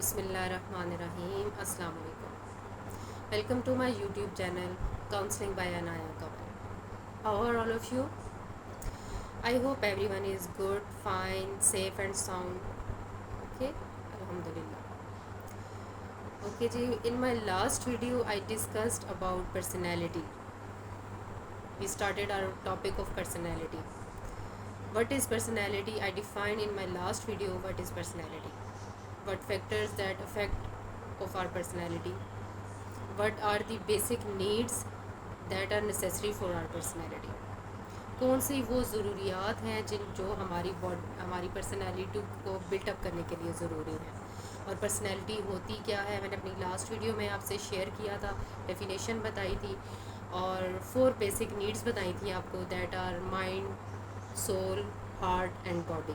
بسم اللہ الرحمن الرحیم. السلام علیکم. Welcome to my YouTube channel counselling by Anaya Qamar. How are all of you? I hope everyone is good, fine, safe and sound. Okay, الحمد للہ. Okay ji, in my last video I discussed about personality. We started our topic of personality. What is personality? I defined in my last video what is personality. What factors that affect of our personality? What are the basic needs that are necessary for our personality? کون سی وہ ضروریات ہیں جو ہماری personality کو built up کرنے کے لیے ضروری ہیں, اور پرسنالٹی ہوتی کیا ہے. میں نے اپنی لاسٹ ویڈیو میں آپ سے شیئر کیا تھا, ڈیفینیشن بتائی تھی, اور 4 بیسک نیڈز بتائی تھیں آپ کو, that our mind, civil, heart and body.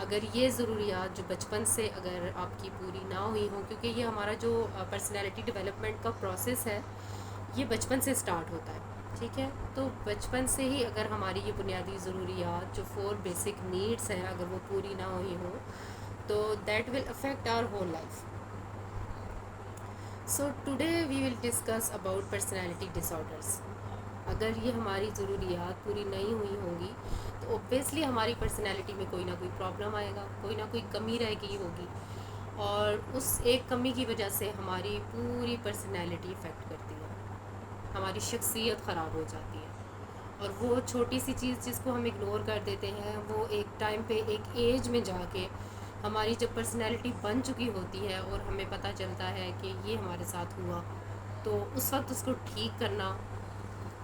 اگر یہ ضروریات جو بچپن سے اگر آپ کی پوری نہ ہوئی ہوں, کیونکہ یہ ہمارا جو پرسنالٹی ڈیولپمنٹ کا پروسیس ہے یہ بچپن سے سٹارٹ ہوتا ہے, ٹھیک ہے. تو بچپن سے ہی اگر ہماری یہ بنیادی ضروریات جو 4 بیسک نیڈس ہیں اگر وہ پوری نہ ہوئی ہوں تو that will affect our whole life. So today we will discuss about personality disorders. اگر یہ ہماری ضروریات پوری نہیں ہوئی ہوں گی تو اوبویسلی ہماری پرسنالٹی میں کوئی نہ کوئی پرابلم آئے گا, کوئی نہ کوئی کمی رہ گئی ہوگی, اور اس ایک کمی کی وجہ سے ہماری پوری پرسنالٹی افیکٹ کرتی ہے, ہماری شخصیت خراب ہو جاتی ہے. اور وہ چھوٹی سی چیز جس کو ہم اگنور کر دیتے ہیں وہ ایک ٹائم پہ ایک ایج میں جا کے ہماری جب پرسنالٹی بن چکی ہوتی ہے اور ہمیں پتہ چلتا ہے کہ یہ ہمارے ساتھ ہوا, تو اس وقت اس کو ٹھیک کرنا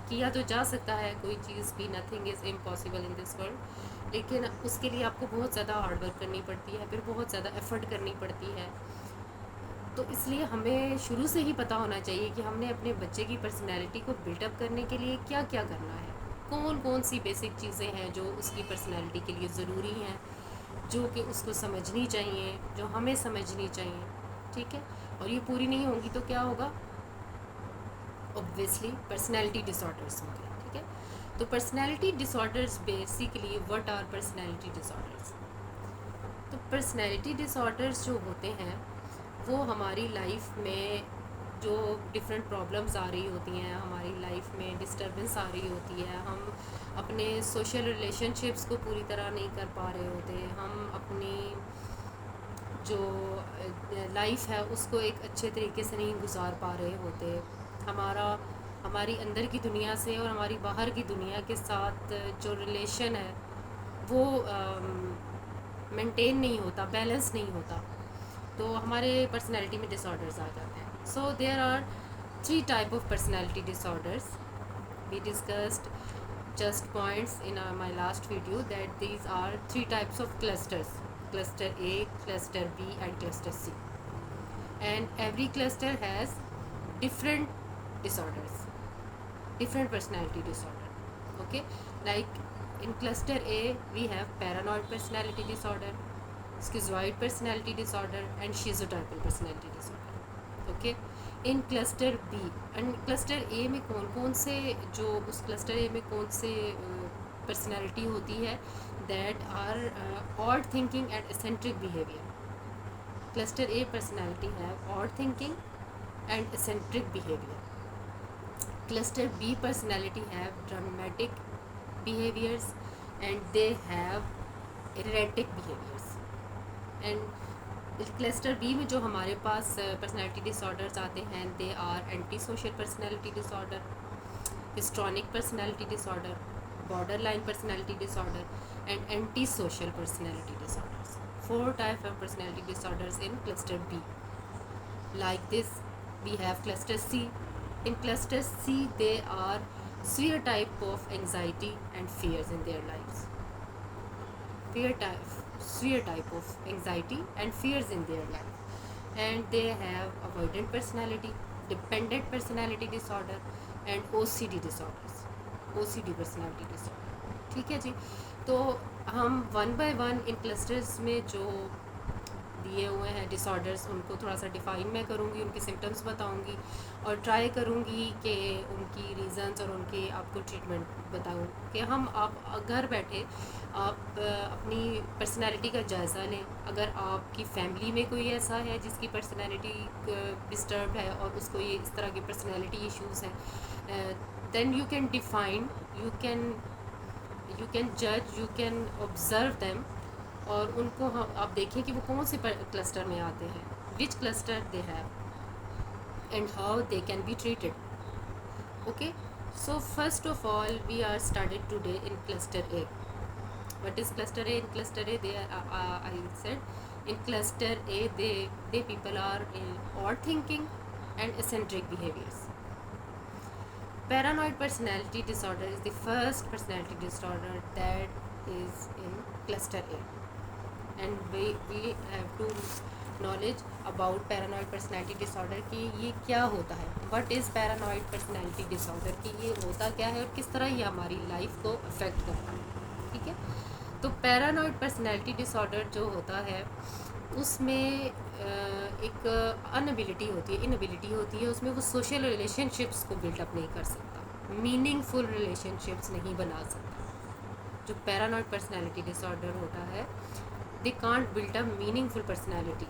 کیا تو جا سکتا ہے, کوئی چیز بھی, nothing is impossible in this world, لیکن اس کے لیے آپ کو بہت زیادہ ہارڈ ورک کرنی پڑتی ہے, پھر بہت زیادہ ایفرٹ کرنی پڑتی ہے. تو اس لیے ہمیں شروع سے ہی پتہ ہونا چاہیے کہ ہم نے اپنے بچے کی پرسنالٹی کو بلٹ اپ کرنے کے لیے کیا کیا کرنا ہے, کون کون سی بیسک چیزیں ہیں جو اس کی پرسنالٹی کے لیے ضروری ہیں, جو کہ اس کو سمجھنی چاہیے, جو ہمیں سمجھنی چاہیے, ٹھیک ہے. اور یہ پوری نہیں ہوں گی تو کیا ہوگا, اوبویسلی پرسنالٹی ڈس آرڈرس ہوں گے, ٹھیک ہے. تو personality disorders basically what are personality disorders. تو پرسنالٹی ڈس آرڈرس جو ہوتے ہیں وہ ہماری لائف میں جو ڈفرینٹ پرابلمس آ رہی ہوتی ہیں, ہماری لائف میں ڈسٹربنس آ رہی ہوتی ہے, ہم اپنے سوشل ریلیشن شپس کو پوری طرح نہیں کر پا رہے ہوتے, ہم اپنی جو لائف ہے اس کو ایک اچھے طریقے سے نہیں گزار پا رہے ہوتے, ہماری اندر کی دنیا سے اور ہماری باہر کی دنیا کے ساتھ جو ریلیشن ہے وہ مینٹین نہیں ہوتا, بیلنس نہیں ہوتا, تو ہمارے پرسنالٹی میں ڈس آرڈرز آ جاتے ہیں. So there are 3 type of personality disorders. We discussed just points in my last video that these are 3 types of clusters: cluster A, cluster B and cluster C, and every cluster has different disorders, different personality disorder. Okay, like in cluster A we have paranoid personality disorder, schizoid personality disorder and schizotypal personality disorder. Okay, in cluster B and cluster A میں کون سے جو اس cluster A میں کون سے personality ہوتی ہے, that are odd thinking and eccentric behaviour. Cluster A personality ہے odd thinking and eccentric behaviour. Cluster B personality ہے dramatic behaviours and they have erratic behaviours. And cluster B میں جو ہمارے پاس پرسنالٹی ڈس آرڈرس آتے ہیں, they are antisocial personality disorder, histrionic personality disorder, borderline personality disorder and antisocial personality disorders. 4 types of personality disorders in cluster B. Like this we have cluster C. In cluster C they are severe type of anxiety and fears in their lives. Severe type of anxiety and fears in their life, and they have avoidant personality, dependent personality disorder and OCD disorders, OCD personality disorder. ٹھیک ہے جی. تو ہم 1 by 1 in clusters میں جو دیے ہوئے ہیں ڈس orders, ان کو تھوڑا سا ڈیفائن میں کروں گی، ان کے سمٹمس بتاؤں گی اور ٹرائی کروں گی کہ ان کی ریزنس اور ان کی آپ کو ٹریٹمنٹ بتاؤں کہ ہم آپ گھر بیٹھے آپ اپنی پرسنالٹی کا جائزہ لیں. اگر آپ کی فیملی میں کوئی ایسا ہے جس کی پرسنالٹی ڈسٹربڈ ہے اور اس کو یہ اس طرح کی پرسنالٹی ایشوز ہیں، then you can define, you can جج، یو کین آبزرو دیم، اور ان کو آپ دیکھیں کہ وہ کون سے کلسٹر میں آتے ہیں، which cluster they have and how they can be treated. Okay, so first of all we are started today in cluster A. What is cluster A? In cluster A, I said in cluster A, they people are in odd thinking and eccentric behaviors. Paranoid personality disorder is the first personality disorder that is in cluster A, and we have to knowledge about paranoid personality disorder کہ یہ کیا ہوتا ہے. What is paranoid personality disorder؟ کہ یہ ہوتا کیا ہے اور کس طرح یہ ہماری لائف کو افیکٹ کرتا ہے. ٹھیک ہے، تو پیرانوئڈ پرسنالٹی ڈس آرڈر جو ہوتا ہے اس میں ایک انبیلٹی ہوتی ہے، انبیلٹی ہوتی ہے اس میں، وہ سوشل ریلیشن شپس کو بلڈ اپ نہیں کر سکتا، میننگ فل ریلیشن شپس نہیں بنا سکتا. جو پیرانوئڈ پرسنالٹی ڈس آرڈر ہوتا ہے، they can't build up meaningful personality,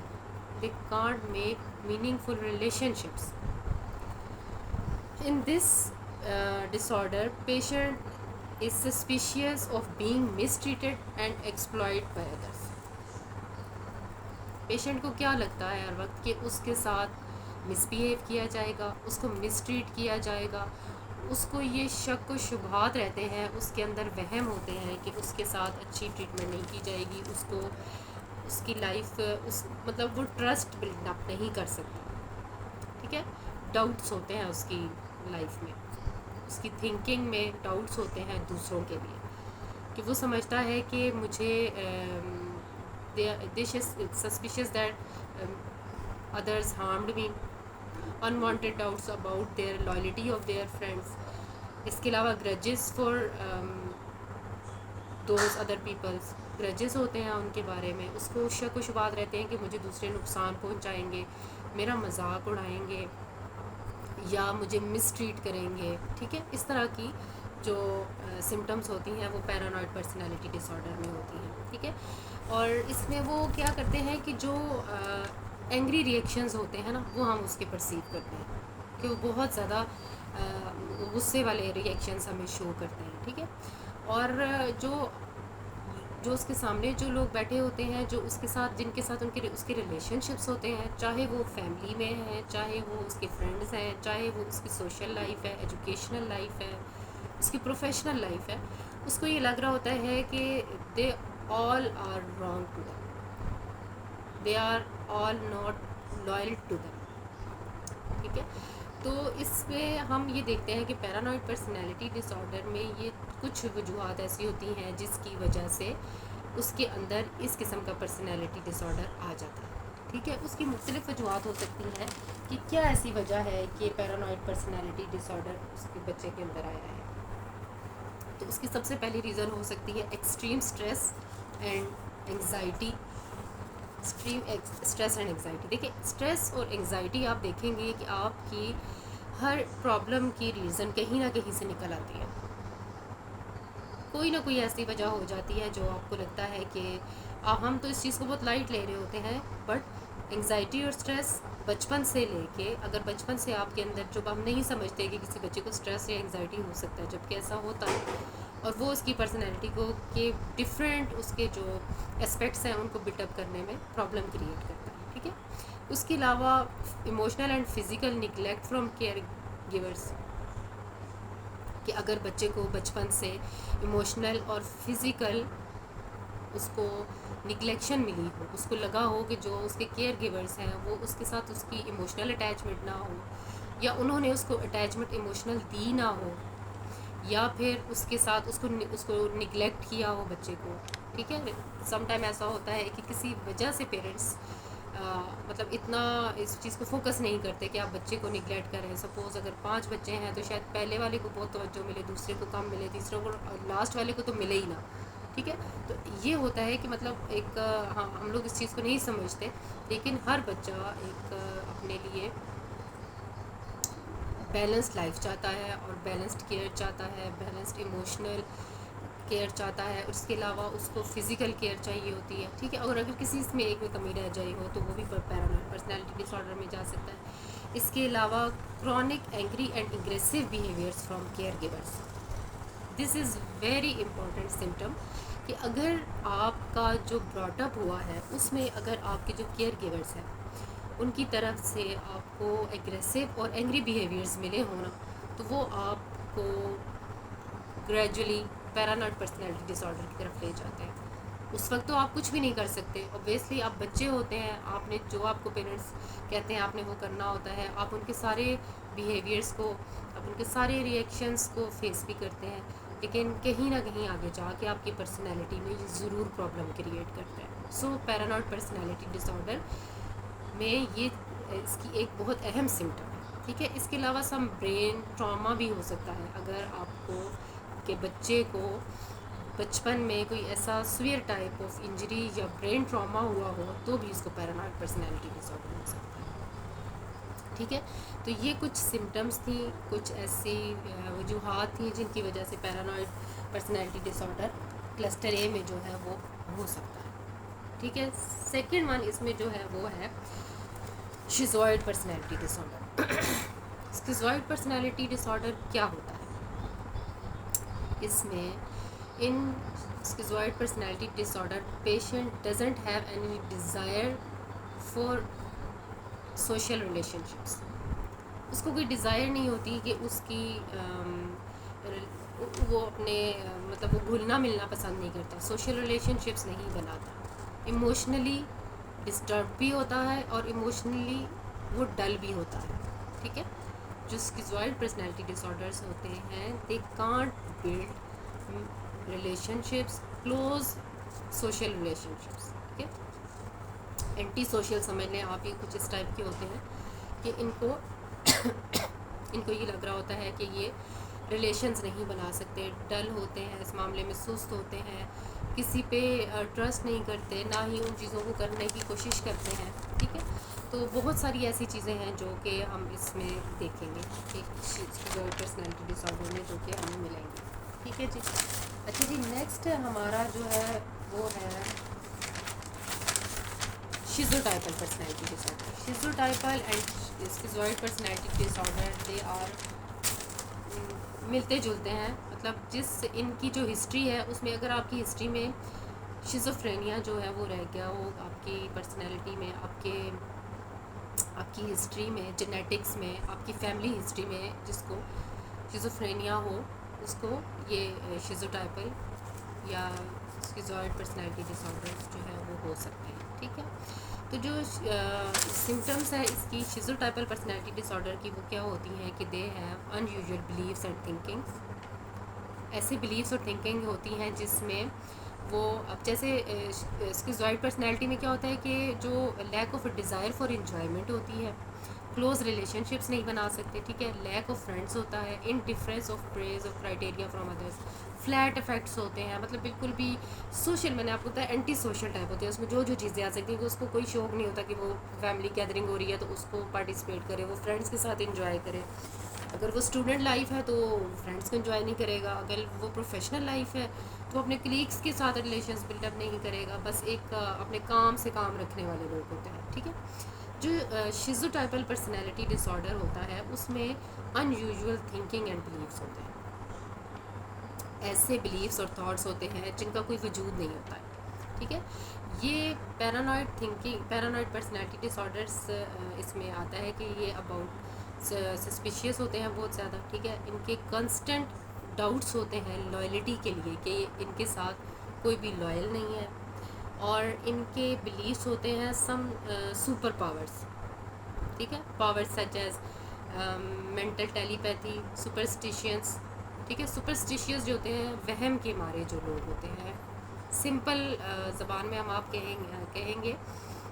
they can't make meaningful relationships. In this disorder, patient is suspicious of being mistreated and exploited by others. Patient کو کیا لگتا ہے ہر وقت کہ اس کے ساتھ مس بیہیو کیا جائے گا، اس کو مسٹریٹ کیا جائے گا، اس کو یہ شک و شبہات رہتے ہیں، اس کے اندر وہم ہوتے ہیں کہ اس کے ساتھ اچھی ٹریٹمنٹ نہیں کی جائے گی، اس کو اس کی لائف مطلب وہ ٹرسٹ بلڈ اپ نہیں کر سکتا. ٹھیک ہے، ڈاؤٹس ہوتے ہیں اس کی لائف میں، اس کی تھنکنگ میں ڈاؤٹس ہوتے ہیں دوسروں کے لیے، کہ وہ سمجھتا ہے کہ مجھے suspicious that others harmed me, unwanted doubts about their loyalty of their friends. اس کے علاوہ grudges for those other peoples, grudges ہوتے ہیں ان کے بارے میں، اس کو شک و شبہات رہتے ہیں کہ مجھے دوسرے نقصان پہنچائیں گے، میرا مذاق اڑائیں گے یا مجھے مس ٹریٹ کریں گے. ٹھیک ہے، اس طرح کی جو سمٹمس ہوتی ہیں وہ پیرانوئڈ پرسنالٹی ڈس آرڈر میں ہوتی ہیں. ٹھیک ہے، اور اس میں وہ کیا کرتے ہیں کہ جو اینگری ریئیکشنز ہوتے ہیں نا، وہ ہم اس کے پرسیو کرتے ہیں کہ وہ بہت زیادہ غصے والے ریئیکشنز ہمیں شو کرتے ہیں. ٹھیک ہے، اور جو اس کے سامنے جو لوگ بیٹھے ہوتے ہیں، جو اس کے ساتھ جن کے ساتھ اس کے ریلیشن شپس ہوتے ہیں، چاہے وہ فیملی میں ہیں، چاہے وہ اس کے فرینڈز ہیں، چاہے وہ اس کی سوشل لائف ہے، ایجوکیشنل لائف ہے، اس کی پروفیشنل لائف ہے، اس کو یہ لگ رہا ہوتا ہے کہ they all are wrong to them, they are all not loyal to them. ٹھیک ہے، تو اس میں ہم یہ دیکھتے ہیں کہ پیرانوئڈ پرسنالٹی ڈس آرڈر میں یہ کچھ وجوہات ایسی ہوتی ہیں جس کی وجہ سے اس کے اندر اس قسم کا پرسنالٹی ڈس آرڈر آ جاتا ہے. ٹھیک ہے، اس کی مختلف وجوہات ہو سکتی ہیں کہ کیا ایسی وجہ ہے کہ پیرانوئڈ پرسنالٹی ڈس آرڈر اس کے بچے کے اندر آیا ہے. تو اس کی سب سے پہلی ریزن ہو سکتی ہے extreme stress and anxiety. Extreme stress and anxiety, دیکھیں اسٹریس اور انگزائٹی آپ دیکھیں گے کہ آپ کی ہر پرابلم کی ریزن کہیں نہ کہیں سے نکل آتی ہے. کوئی نہ کوئی ایسی وجہ ہو جاتی ہے جو آپ کو لگتا ہے کہ ہم تو اس چیز کو بہت لائٹ لے رہے ہوتے ہیں، بٹ انگزائٹی اور اسٹریس بچپن سے لے کے، اگر بچپن سے آپ کے اندر، جو ہم نہیں سمجھتے کہ کسی بچے کو اسٹریس یا انگزائٹی ہو سکتا ہے، جب کہ ایسا ہوتا ہے اور وہ اس کی پرسنالٹی کو کہ ڈفرینٹ اس کے جو اسپیکٹس ہیں ان کو بلڈ اپ کرنے میں پرابلم کریٹ کرتا ہے. ٹھیک ہے، اس کے علاوہ emotional and physical neglect from care givers, کہ اگر بچے کو بچپن سے ایموشنل اور فزیکل اس کو نگلیکشن ملی ہو، اس کو لگا ہو کہ جو اس کے کیئر گیورس ہیں وہ اس کے ساتھ اس کی ایموشنل اٹیچمنٹ نہ ہو، یا انہوں نے اس کو اٹیچمنٹ ایموشنل دی نہ ہو، یا پھر اس کے ساتھ اس کو نگلیکٹ کیا ہو بچے کو. ٹھیک ہے، سم ٹائم ایسا ہوتا ہے کہ کسی وجہ سے پیرنٹس مطلب اتنا اس چیز کو فوکس نہیں کرتے کہ آپ بچے کو نگلیکٹ کریں. سپوز اگر 5 بچے ہیں تو شاید پہلے والے کو بہت توجہ ملے، دوسرے کو کم ملے، تیسرے کو، لاسٹ والے کو تو ملے ہی نہ. ٹھیک ہے. تو یہ ہوتا ہے کہ مطلب ایک ہاں ہم لوگ اس چیز کو نہیں سمجھتے، لیکن ہر بچہ ایک اپنے لیے بیلنسڈ لائف چاہتا ہے اور بیلنسڈ کیئر چاہتا ہے، بیلنسڈ ایموشنل کیئر چاہتا ہے. اس کے علاوہ اس کو فزیکل کیئر چاہیے ہوتی ہے. ٹھیک ہے. اور اگر کسی اس میں ایک میں کمی رہ جائی ہو تو وہ بھی پیرانوئڈ پرسنالٹی ڈس آرڈر میں جا سکتا ہے. اس کے علاوہ chronic angry and aggressive behaviours from care givers. This is very important symptom کہ اگر آپ کا جو براٹ اپ ہوا ہے اس میں اگر آپ کے جو کیئر گیورس ہیں ان کی طرف سے آپ کو ایگریسو اور اینگری بیہیویئرز ملے ہونا، تو وہ آپ کو گریجولی پیرانوئڈ پرسنالٹی ڈس آرڈر کی طرف لے جاتے ہیں. اس وقت تو آپ کچھ بھی نہیں کر سکتے، اوبویسلی آپ بچے ہوتے ہیں، آپ نے جو آپ کو پیرنٹس کہتے ہیں آپ نے وہ کرنا ہوتا ہے. آپ ان کے سارے بیہیویئرس کو، آپ ان کے سارے ریئیکشنس کو فیس بھی کرتے ہیں، لیکن کہیں نہ کہیں آگے جا کے آپ کی پرسنالٹی میں یہ ضرور پرابلم کریٹ کرتا ہے. سو پیرانوئڈ پرسنالٹی ڈس آرڈر میں یہ اس کی ایک بہت اہم سمٹم ہے. ٹھیک ہے. اس کے علاوہ سم برین ٹراما بھی ہو سکتا ہے. اگر آپ کو کہ بچے کو بچپن میں کوئی ایسا سویئر ٹائپ آف انجری یا برین ٹراما ہوا ہو تو بھی اس کو پیرانوئڈ پرسنالٹی ڈس آرڈر ہو سکتا ہے. ٹھیک ہے. تو یہ کچھ سمٹمس تھیں، کچھ ایسی وجوہات تھیں جن کی وجہ سے paranoid personality disorder cluster A میں جو ہے وہ ہو سکتا ہے. ٹھیک ہے. سیکنڈ ون اس میں جو ہے وہ ہے شیزوئڈ پرسنالٹی ڈس آرڈر. شیزوئڈ پرسنالٹی ڈس آرڈر کیا ہوتا ہے؟ اس میں ان schizophrenic personality disorder patient doesn't have any desire for social relationships. اس کو کوئی ڈیزائر نہیں ہوتی کہ اس کی وہ اپنے مطلب وہ گھلنا ملنا پسند نہیں کرتا، سوشل ریلیشن شپس نہیں بناتا، ایموشنلی ڈسٹرب بھی ہوتا ہے اور ایموشنلی وہ ڈل بھی ہوتا ہے. ٹھیک ہے. جو schizophrenic پرسنالٹی ڈس آرڈرس ہوتے ہیں they can't build relationships, close social relationships. ٹھیک ہے. اینٹی سوشل سمجھ لیں آپ، یہ کچھ اس ٹائپ کے ہوتے ہیں کہ ان کو یہ لگ رہا ہوتا ہے کہ یہ ریلیشنز نہیں بنا سکتے، ڈل ہوتے ہیں اس معاملے میں، سست ہوتے ہیں، کسی پہ ٹرسٹ نہیں کرتے، نہ ہی ان چیزوں کو کرنے کی کوشش کرتے ہیں. ٹھیک ہے. تو بہت ساری ایسی چیزیں ہیں جو کہ ہم اس میں دیکھیں گے کہ پرسنالٹی ڈس آرڈر میں جو کہ ہمیں ملیں گے. ٹھیک ہے جی. اچھا جی. نیکسٹ ہمارا جو ہے وہ ہے schizotypal personality disorder. Schizotypal and schizoid personality disorder they are ملتے جلتے ہیں. مطلب جس ان کی جو ہسٹری ہے اس میں اگر آپ کی ہسٹری میں شیزوفرینیا جو ہے وہ رہ گیا ہو آپ کی پرسنالٹی میں، آپ کی ہسٹری میں، جینیٹکس میں، آپ کی فیملی ہسٹری میں جس کو شیزوفرینیا ہو اس کو یہ شیزوٹائپل یا اسکیزوئڈ پرسنالٹی ڈس آرڈر جو ہے وہ ہو سکتے ہیں. ٹھیک ہے. تو جو سمٹمس ہیں اس کی شیزوٹائپل پرسنالٹی ڈس آرڈر کی وہ کیا ہوتی ہیں کہ they have in usual beliefs and thinking. ایسی بلیفس اور تھنکنگ ہوتی ہیں جس میں وہ اب جیسے اسکیزوئڈ پرسنالٹی میں کیا ہوتا ہے کہ جو lack of desire for enjoyment ہوتی ہے، کلوز ریلیشن شپس نہیں بنا سکتے. ٹھیک ہے. لیک آف فرینڈس ہوتا ہے، indifference of praise of criteria from others, flat affects ہوتے ہیں، مطلب بالکل بھی سوشل، میں نے آپ کو بتایا اینٹی سوشل ٹائپ ہوتے ہیں، اس میں جو چیزیں آ سکتی ہیں کہ اس کو کوئی شوق نہیں ہوتا کہ وہ فیملی گیدرنگ ہو رہی ہے تو اس کو پارٹیسپیٹ کرے، وہ فرینڈس کے ساتھ انجوائے کرے. اگر وہ اسٹوڈنٹ لائف ہے تو فرینڈس کو انجوائے نہیں کرے گا. اگر وہ پروفیشنل لائف ہے تو اپنے کلیگس کے ساتھ ریلیشنز بلڈ اپ نہیں کرے گا. بس ایک اپنے کام سے کام رکھنے والے لوگ ہوتے ہیں. ٹھیک ہے. جو شیزوٹائپل پرسنالٹی ڈس آرڈر ہوتا ہے اس میں ان یوزول تھنکنگ اینڈ بلیفس ہوتے ہیں. ایسے بلیفس اور تھاٹس ہوتے ہیں جن کا کوئی وجود نہیں ہوتا ہے. ٹھیک ہے. یہ پیرانوئڈ پرسنالٹی ڈس آرڈرس اس میں آتا ہے کہ یہ اباؤٹ سسپیشیس ہوتے ہیں بہت زیادہ. ٹھیک ہے. ان کے کنسٹنٹ ڈاؤٹس ہوتے ہیں لائلٹی کے لیے کہ ان کے ساتھ کوئی بھی لائل نہیں ہے، اور ان کے بلیفس ہوتے ہیں سم سپر پاورس. ٹھیک ہے. Powers such as mental telepathy, superstitions. ٹھیک ہے. سپرسٹیشیس جو ہوتے ہیں وہم کے مارے جو لوگ ہوتے ہیں، سمپل زبان میں ہم آپ کہیں گے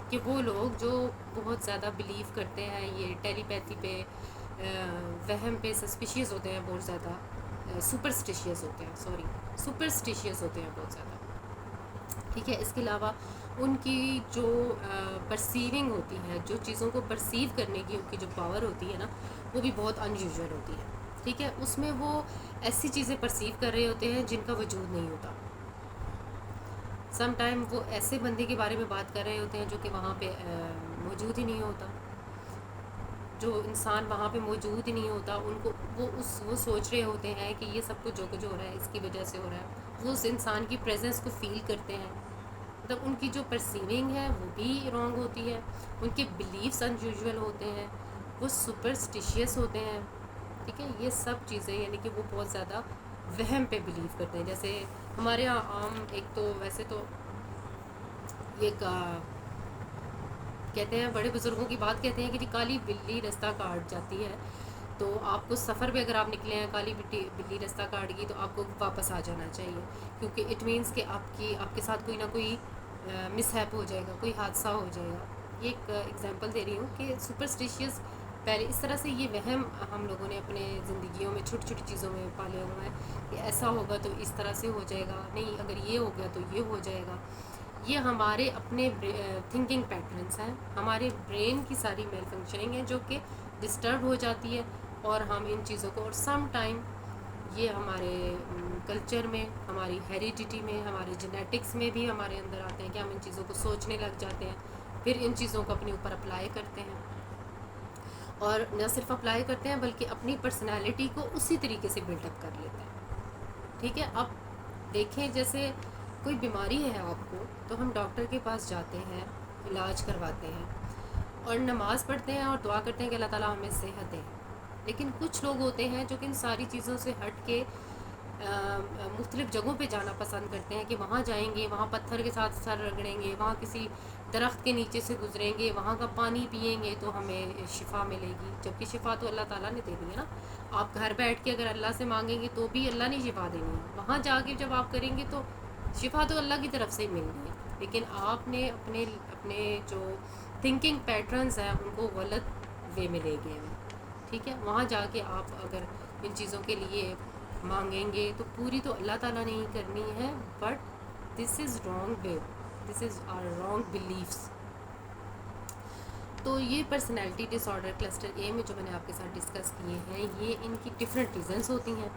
کہ وہ لوگ جو بہت زیادہ بلیو کرتے ہیں یہ ٹیلی پیتھی پہ، وہم پہ سسپیشیس ہوتے ہیں بہت زیادہ، سپرسٹیشیس ہوتے ہیں بہت زیادہ. ٹھیک ہے. اس کے علاوہ ان کی جو پرسیونگ ہوتی ہے, جو چیزوں کو پرسیو کرنے کی ان کی جو پاور ہوتی ہے نا, وہ بھی بہت ان یوزول ہوتی ہے. ٹھیک ہے, اس میں وہ ایسی چیزیں پرسیو کر رہے ہوتے ہیں جن کا وجود نہیں ہوتا. سم ٹائم وہ ایسے بندے کے بارے میں بات کر رہے ہوتے ہیں جو کہ وہاں پہ موجود ہی نہیں ہوتا, جو انسان وہاں پہ موجود ہی نہیں ہوتا. ان کو وہ سوچ رہے ہوتے ہیں کہ یہ سب کچھ جو ہو رہا ہے اس کی وجہ سے ہو رہا ہے. وہ اس انسان کی پریزنس کو فیل کرتے ہیں. مطلب ان کی جو پرسیونگ ہے وہ بھی رانگ ہوتی ہے, ان کے بلیفس ان یوزول ہوتے ہیں, وہ سپرسٹیشیس ہوتے ہیں. ٹھیک ہے, یہ سب چیزیں یعنی کہ وہ بہت زیادہ وہم پہ بلیو کرتے ہیں. جیسے ہمارے یہاں عام ایک تو ویسے تو ایک کہتے ہیں, بڑے بزرگوں کی بات کہتے ہیں کہ جی کالی بلی رستہ کاٹ جاتی ہے, تو آپ کو سفر پہ اگر آپ نکلے ہیں کالی بلی رستہ کاٹ گئی تو آپ کو واپس آ جانا چاہیے, کیونکہ اٹ مینس کہ آپ کے ساتھ کوئی نہ کوئی مس ہیپ ہو جائے گا, کوئی حادثہ ہو جائے گا. یہ ایک ایگزامپل دے رہی ہوں کہ سپرسٹیشیس پہلے اس طرح سے یہ وہم ہم لوگوں نے اپنے زندگیوں میں چھوٹی چھوٹی چیزوں میں پالے ہوئے ہیں کہ ایسا ہوگا تو اس طرح سے ہو جائے گا, نہیں اگر یہ ہو گیا تو یہ ہو جائے گا. یہ ہمارے اپنے تھنکنگ پیٹرنس ہیں, ہمارے برین کی ساری میل فنکشننگ ہے جو کہ ڈسٹرب ہو جاتی ہے, اور ہم ان چیزوں کو, اور سم ٹائم یہ ہمارے کلچر میں, ہماری ہیریڈیٹی میں, ہمارے جینیٹکس میں بھی ہمارے اندر آتے ہیں کہ ہم ان چیزوں کو سوچنے لگ جاتے ہیں, پھر ان چیزوں کو اپنے اوپر اپلائی کرتے ہیں, اور نہ صرف اپلائی کرتے ہیں بلکہ اپنی پرسنالٹی کو اسی طریقے سے بلڈ اپ کر لیتے ہیں. ٹھیک ہے, اب دیکھیں جیسے کوئی بیماری ہے آپ کو تو ہم ڈاکٹر کے پاس جاتے ہیں, علاج کرواتے ہیں اور نماز پڑھتے ہیں اور دعا کرتے ہیں کہ اللہ تعالیٰ ہمیں صحت دے. لیکن کچھ لوگ ہوتے ہیں جو کہ ان ساری چیزوں سے ہٹ کے مختلف جگہوں پہ جانا پسند کرتے ہیں کہ وہاں جائیں گے, وہاں پتھر کے ساتھ سر رگڑیں گے, وہاں کسی درخت کے نیچے سے گزریں گے, وہاں کا پانی پئیں گے تو ہمیں شفا ملے گی. جبکہ شفا تو اللہ تعالیٰ نے دے دی ہے نا. آپ گھر بیٹھ کے اگر اللہ سے مانگیں گے تو بھی اللہ نے شفا دینی ہے, وہاں جا کے جب آپ کریں گے تو شفا تو اللہ کی طرف سے ہی ملنی ہے. لیکن آپ نے اپنے جو تھنکنگ پیٹرنز ہیں ان کو غلط وے میں لے گئے ہیں. ٹھیک ہے, وہاں جا کے آپ اگر ان چیزوں کے لیے مانگیں گے تو پوری تو اللہ تعالیٰ نے ہی کرنی ہے, but this is wrong way, this is are wrong beliefs. تو یہ personality disorder cluster A میں جو میں نے آپ کے ساتھ ڈسکس کیے ہیں, یہ ان کی ڈفرینٹ ریزنس ہوتی ہیں.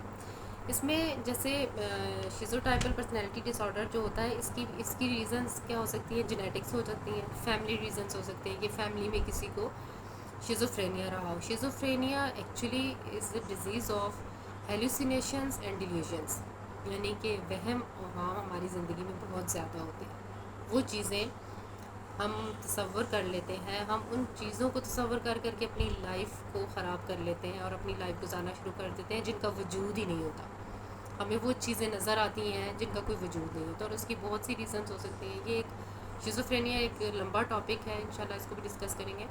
اس میں جیسے شیزوٹائپل پرسنالٹی ڈس آرڈر جو ہوتا ہے اس کی ریزنس کیا ہو سکتی ہیں, جینیٹکس ہو سکتی ہیں, فیملی ریزنس ہو سکتے ہیں کہ فیملی میں کسی کو شیزوفرینیا رہا ہو. Schizophrenia actually is a disease of hallucinations and delusions, یعنی کہ وہم اوہام ہماری زندگی میں بہت زیادہ ہوتے ہیں. وہ چیزیں ہم تصور کر لیتے ہیں, ہم ان چیزوں کو تصور کر کے اپنی لائف کو خراب کر لیتے ہیں اور اپنی لائف گزارنا شروع کر دیتے ہیں جن کا وجود ہی نہیں ہوتا. ہمیں وہ چیزیں نظر آتی ہیں جن کا کوئی وجود نہیں ہوتا, اور اس کی بہت سی ریزنس ہو سکتی ہیں. یہ ایک شیزوفرینیا ایک لمبا ٹاپک ہے, انشاءاللہ اس کو بھی ڈسکس کریں گے,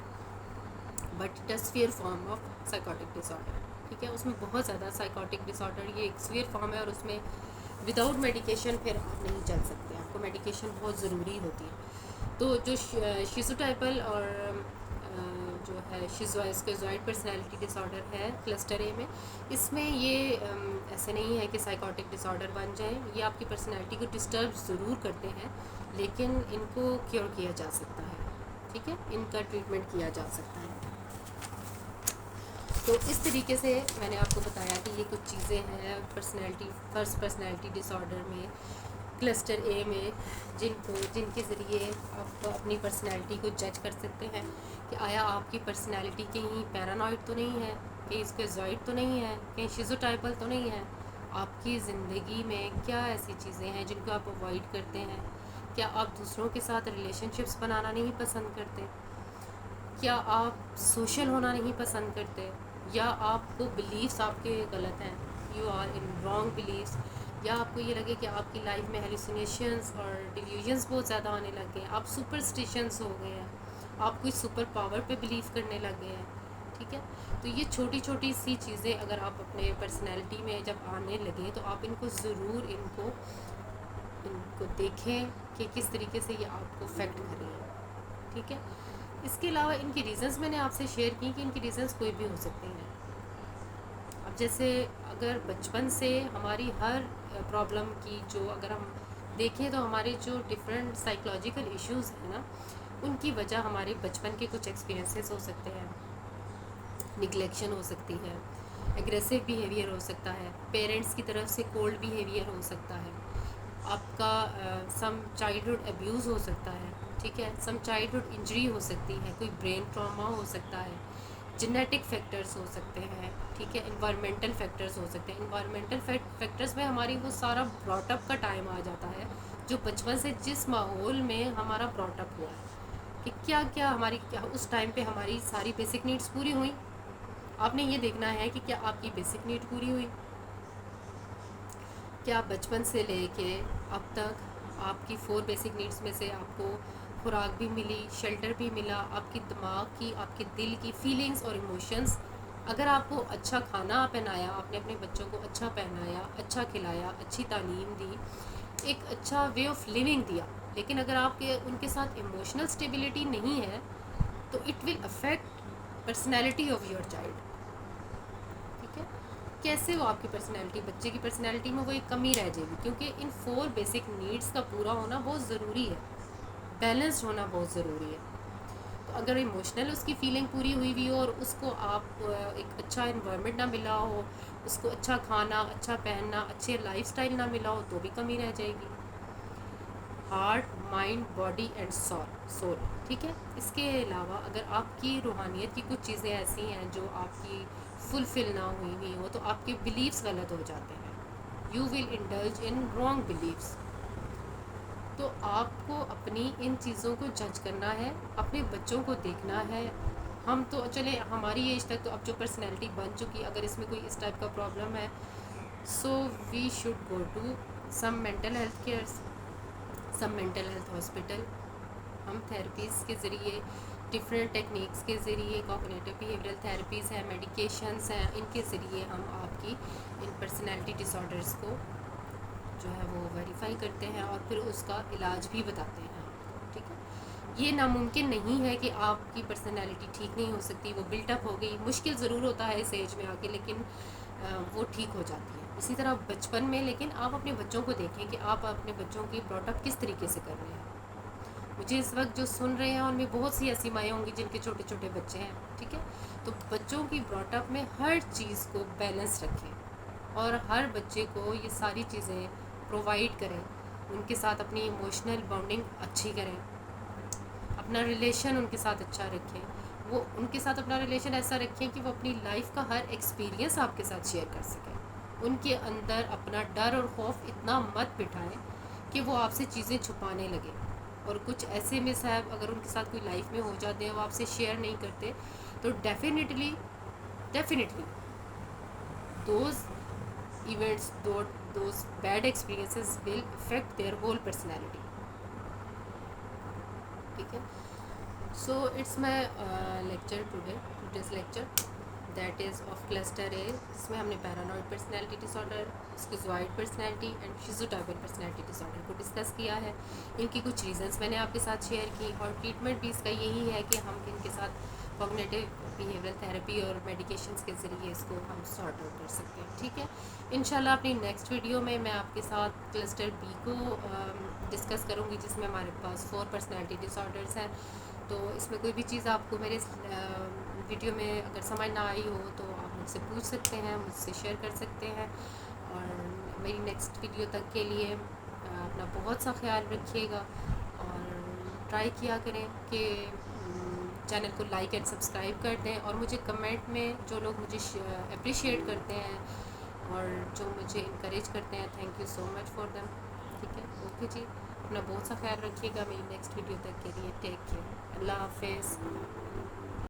but it is severe form of psychotic disorder. ٹھیک ہے, اس میں بہت زیادہ سائیکوٹک ڈس آرڈر یہ ایک سویئر فارم ہے, اور اس میں وداؤٹ میڈیکیشن پھر آپ نہیں چل سکتے, آپ کو میڈیکیشن بہت ضروری ہوتی ہے. تو جو شیزوٹائپل اور جو ہے اسکیزوائڈ پرسنالٹی ڈس آرڈر ہے کلسٹر اے میں, اس میں یہ ایسے نہیں ہے کہ سائیکوٹک ڈس آرڈر بن جائیں. یہ آپ کی پرسنالٹی کو ڈسٹرب ضرور کرتے ہیں, لیکن ان کو کیور کیا جا سکتا ہے. ٹھیک ہے, ان کا ٹریٹمنٹ کیا جا سکتا ہے. تو اس طریقے سے میں نے آپ کو بتایا کہ یہ کچھ چیزیں ہیں فرسٹ پرسنالٹی ڈس آرڈر میں, کلسٹر اے میں, جن کے ذریعے آپ اپنی پرسنالٹی کو جج کر سکتے ہیں کہ آیا آپ کی پرسنالٹی کہیں پیرانوئڈ تو نہیں ہے, کہیں اسکیزوائڈ تو نہیں ہے, کہیں شیزوٹائپل تو نہیں ہے. آپ کی زندگی میں کیا ایسی چیزیں ہیں جن کو آپ اوائڈ کرتے ہیں. کیا آپ دوسروں کے ساتھ ریلیشن شپس بنانا نہیں پسند کرتے, کیا آپ سوشل ہونا نہیں پسند کرتے, یا آپ کو بلیفس آپ کے غلط ہیں, you are in wrong beliefs, یا آپ کو یہ لگے کہ آپ کی لائف میں ہیلوسینیشنس اور ڈیلیوژنس بہت زیادہ آنے لگ گئے ہیں, آپ سپرسٹیشنس ہو گئے ہیں, آپ کوئی سپر پاور پہ بلیو کرنے لگ گئے ہیں. ٹھیک ہے, تو یہ چھوٹی چھوٹی سی چیزیں اگر آپ اپنے پرسنالٹی میں جب آنے لگیں تو آپ ان کو ضرور ان کو دیکھیں کہ کس طریقے سے یہ آپ کو افیکٹ کر رہی ہیں. ٹھیک ہے, اس کے علاوہ ان کی ریزنس میں نے آپ سے شیئر کی کہ ان کی ریزنس کوئی بھی ہو سکتی ہیں. اب جیسے اگر بچپن سے ہماری ہر پرابلم کی جو اگر ہم دیکھیں تو ہمارے جو ڈفرینٹ سائیکولوجیکل ایشوز ہیں نا، ان کی وجہ ہمارے بچپن کے کچھ ایکسپیرینسز ہو سکتے ہیں، نگلیکشن ہو سکتی ہے، ایگریسو بیہیویئر ہو سکتا ہے، پیرنٹس کی طرف سے کولڈ بیہیویئر ہو سکتا ہے، آپ کا سم چائلڈہڈ ابیوز ہو سکتا ہے، ٹھیک ہے، سم چائلڈہڈ انجری ہو سکتی ہے، کوئی برین ٹراما ہو سکتا ہے، جینیٹک فیکٹرز ہو سکتے ہیں، ٹھیک ہے، انوائرمنٹل فیکٹرز ہو سکتے ہیں. انوائرمنٹل فیکٹرز میں ہماری وہ سارا براٹ اپ کا ٹائم آ جاتا ہے، جو بچپن سے جس ماحول میں ہمارا براٹ اپ ہوا ہے، کہ کیا کیا ہماری اس ٹائم پہ ہماری ساری بیسک نیڈس پوری ہوئیں. آپ نے یہ دیکھنا ہے کہ کیا آپ کی بیسک نیڈ پوری ہوئی، کیا بچپن سے لے کے اب تک آپ کی 4 بیسک نیڈس میں سے آپ کو خوراک بھی ملی، شیلٹر بھی ملا، آپ کی دماغ کی، آپ کے دل کی فیلنگز اور ایموشنز. اگر آپ کو اچھا کھانا پہنایا، آپ نے اپنے بچوں کو اچھا پہنایا، اچھا کھلایا، اچھی تعلیم دی، ایک اچھا وے آف لیونگ دیا، لیکن اگر آپ کے ان کے ساتھ ایموشنل اسٹیبلٹی نہیں ہے تو it will affect personality of your child. ٹھیک ہے، کیسے وہ آپ کی پرسنالٹی، بچے کی پرسنالٹی میں وہ ایک کمی رہ جائے گی، کیونکہ ان 4 بیسک نیڈس کا پورا ہونا بہت ضروری ہے، بیلنسڈ ہونا بہت ضروری ہے. تو اگر ایموشنل اس کی فیلنگ پوری ہوئی ہوئی ہو اور اس کو آپ ایک اچھا انوائرمنٹ نہ ملا ہو، اس کو اچھا کھانا، اچھا پہننا، اچھے لائف سٹائل نہ ملا ہو، تو بھی کمی رہ جائے گی. Heart, mind, body and civil. ٹھیک ہے، اس کے علاوہ اگر آپ کی روحانیت کی کچھ چیزیں ایسی ہیں جو آپ کی فلفل نہ ہوئی ہوئی ہو، تو آپ کے بلیفس غلط ہو جاتے ہیں. You will indulge in wrong beliefs. تو آپ کو اپنی ان چیزوں کو جج کرنا ہے، اپنے بچوں کو دیکھنا ہے. ہم تو چلے ہماری ایج تک تو اب جو پرسنالٹی بن چکی، اگر اس میں کوئی اس ٹائپ کا پرابلم ہے، so we should go to some mental health cares, some mental health hospital. ہم تھراپیز کے ذریعے، ڈفرینٹ ٹیکنیکس کے ذریعے، کوگنیٹو بیہیویئرل تھراپیز ہیں، میڈیکیشنس ہیں، ان کے ذریعے ہم آپ کی ان پرسنالٹی ڈس آرڈرس کو جو ہے وہ ویریفائی کرتے ہیں اور پھر اس کا علاج بھی بتاتے ہیں. ٹھیک ہے، یہ ناممکن نہیں ہے کہ آپ کی پرسنالٹی ٹھیک نہیں ہو سکتی، وہ بلٹ اپ ہو گئی. مشکل ضرور ہوتا ہے اس ایج میں آ کے، لیکن وہ ٹھیک ہو جاتی ہے. اسی طرح بچپن میں، لیکن آپ اپنے بچوں کو دیکھیں کہ آپ اپنے بچوں کی براٹ اپ کس طریقے سے کر رہے ہیں. مجھے اس وقت جو سن رہے ہیں ان میں بہت سی ایسی مائیں ہوں گی جن کے چھوٹے چھوٹے بچے ہیں. ٹھیک ہے، تو بچوں کی براٹ اپ میں ہر چیز کو بیلنس رکھیں اور ہر بچے کو یہ ساری چیزیں پرووائڈ کریں. ان کے ساتھ اپنی ایموشنل بانڈنگ اچھی کریں، اپنا ریلیشن ان کے ساتھ اچھا رکھیں. وہ ان کے ساتھ اپنا ریلیشن ایسا رکھیں کہ وہ اپنی لائف کا ہر ایکسپیرینس آپ کے ساتھ شیئر کر سکیں. ان کے اندر اپنا ڈر اور خوف اتنا مت بٹھائیں کہ وہ آپ سے چیزیں چھپانے لگیں. اور کچھ ایسے مسہیپ اگر ان کے ساتھ کوئی لائف میں ہو جاتے ہیں، وہ آپ سے شیئر نہیں کرتے، تو definitely those events, those bad experiences will affect their whole personality. ٹھیک ہے، so it's my lecture today's lecture that is of cluster A, جس میں ہم نے paranoid personality disorder, schizoid personality and schizotypal personality disorder کو discuss کیا ہے. ان کی کچھ ریزنس میں نے آپ کے ساتھ شیئر کی، اور ٹریٹمنٹ بھی اس کا یہی ہے کہ ہم ان کے ساتھ کوگنیٹو بیہیویئرل تھراپی اور میڈیکیشنس کے ذریعے اس کو ہم سارٹ آؤٹ کر سکتے ہیں. ٹھیک ہے، انشاءاللہ اپنی نیکسٹ ویڈیو میں آپ کے ساتھ کلسٹر بی کو ڈسکس کروں گی، جس میں ہمارے پاس 4 پرسنالٹی ڈس آرڈرس ہیں. تو اس میں کوئی بھی چیز آپ کو میرے ویڈیو میں اگر سمجھ نہ آئی ہو تو آپ مجھ سے پوچھ سکتے ہیں، مجھ سے شیئر کر سکتے ہیں. اور میری نیکسٹ ویڈیو تک کے لیے اپنا بہت سا خیال رکھیے گا، اور ٹرائی کیا کریں کہ چینل کو لائک اینڈ سبسکرائب کر دیں. اور مجھے کمنٹ میں جو لوگ مجھے اپریشیٹ کرتے ہیں اور جو مجھے انکریج کرتے ہیں، thank you so much for them. ٹھیک ہے، اوکے جی، اپنا بہت سا خیال رکھیے گا. میری نیکسٹ ویڈیو تک کے لیے ٹیک کیئر، اللہ حافظ.